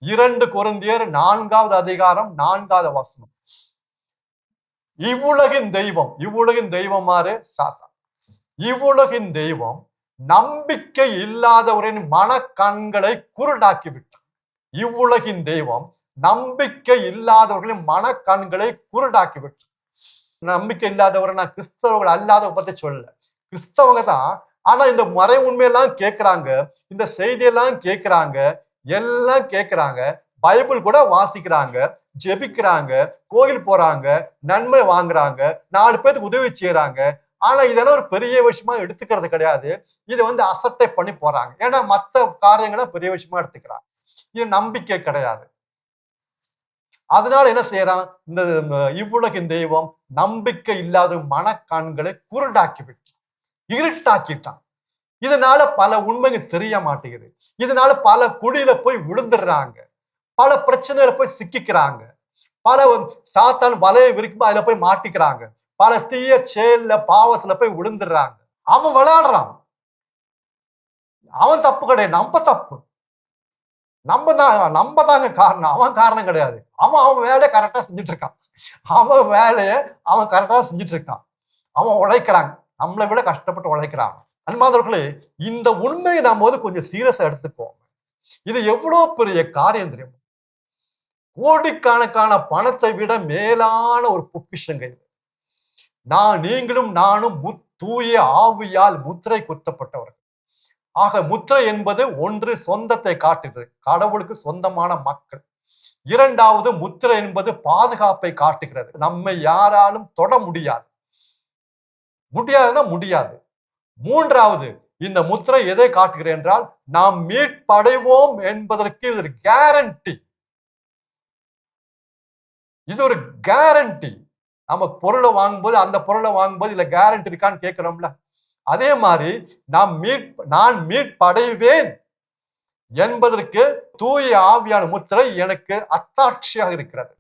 2 கொரிந்தியர் 4வது அதிகாரம் 4வது வசனம். இவ்வுலகின் தெய்வம் மாறு சாத்தான். இவ்வுலகின் தெய்வம் நம்பிக்கை இல்லாதவரின் மனக்கண்களை குருடாக்கி விட்டார். இவ்வுலகின் தெய்வம் நம்பிக்கை இல்லாதவர்களின் மனக்கண்களை குருடாக்கி விட்டார். நம்பிக்கை இல்லாதவரை நான் கிறிஸ்தவர்கள் அல்லாதவரை பத்தி சொல்லல, கிறிஸ்தவங்க தான். ஆனா இந்த மறை உண்மையெல்லாம் கேட்கிறாங்க, இந்த செய்தியெல்லாம் கேட்கிறாங்க, எல்லாம் கேட்கிறாங்க, பைபிள் கூட வாசிக்கிறாங்க, ஜெபிக்கிறாங்க, கோயில் போறாங்க, நன்மை வாங்குறாங்க, 4 பேருக்கு உதவி செய்யறாங்க. ஆனா இதெல்லாம் ஒரு பெரிய விஷயமா எடுத்துக்கிறது கிடையாது. இதை அசட்டை பண்ணி போறாங்க. ஏன்னா மற்ற காரியங்களை பெரிய விஷயமா எடுத்துக்கிறாங்க. இது நம்பிக்கை கிடையாது. அதனால என்ன செய்யறான்? இந்த இவ்வுலகின் தெய்வம் நம்பிக்கை இல்லாத மனக்கண்களை குருடாக்கி விட்டான், இருட்டாக்கிட்டான். இதனால பல உண்மைகள் தெரிய மாட்டேங்குது. இதனால பல குடியில போய் விழுந்துடுறாங்க, பல பிரச்சனையில போய் சிக்கிக்கிறாங்க, பல சாத்தான் வலையை விரிக்கும் அதுல போய் மாட்டிக்கிறாங்க, பல தீய செயல்ல பாவத்துல போய் விழுந்துடுறாங்க. அவன் விளையாடுறான், அவன் தப்பு கிடையாது, நம்ம தப்பு. நம்ம தாங்க காரணம், அவன் காரணம் கிடையாது. அவன் வேலையை கரெக்டா செஞ்சுட்டு இருக்கான், அவன் கரெக்டா செஞ்சுட்டு இருக்கான். அவன் உழைக்கிறாங்க, நம்மளை விட கஷ்டப்பட்டு உழைக்கிறாங்க. அன்பார்ந்தவர்களே, இந்த உண்மையை நாம கொஞ்சம் சீரியஸா எடுத்துப்போம். இது எவ்வளவு பெரிய காரியம் தெரியும். கோடிக்கணக்கான பணத்தை விட மேலான ஒரு பொக்கிஷங்க இது. நீங்களும் நானும் தூய ஆவியால் முத்திரை குத்தப்பட்டவர்கள். ஆக முத்திரை என்பது ஒன்று சொந்தத்தை காட்டுகிறது, கடவுளுக்கு சொந்தமான மக்கள். 2வது முத்திரை என்பது பாதுகாப்பை காட்டுகிறது, நம்மை யாராலும் தொட முடியாது. முடியாதுன்னா முடியாது. 3வது இந்த முத்திரை எதை காட்டுகிறேன் என்றால் நாம் மீட்படைவோம் என்பதற்கு இது ஒரு கேரண்டி. இது ஒரு கேரண்டி. நம்ம பொருளை வாங்கும்போது, அந்த பொருளை வாங்கும்போது இல்ல கேரண்டி இருக்கான்னு கேட்கிறோம்ல, அதே மாதிரி நான் மீட்படைவேன் என்பதற்கு தூய ஆவியான முத்திரை எனக்கு அத்தாட்சியாக இருக்கிறது.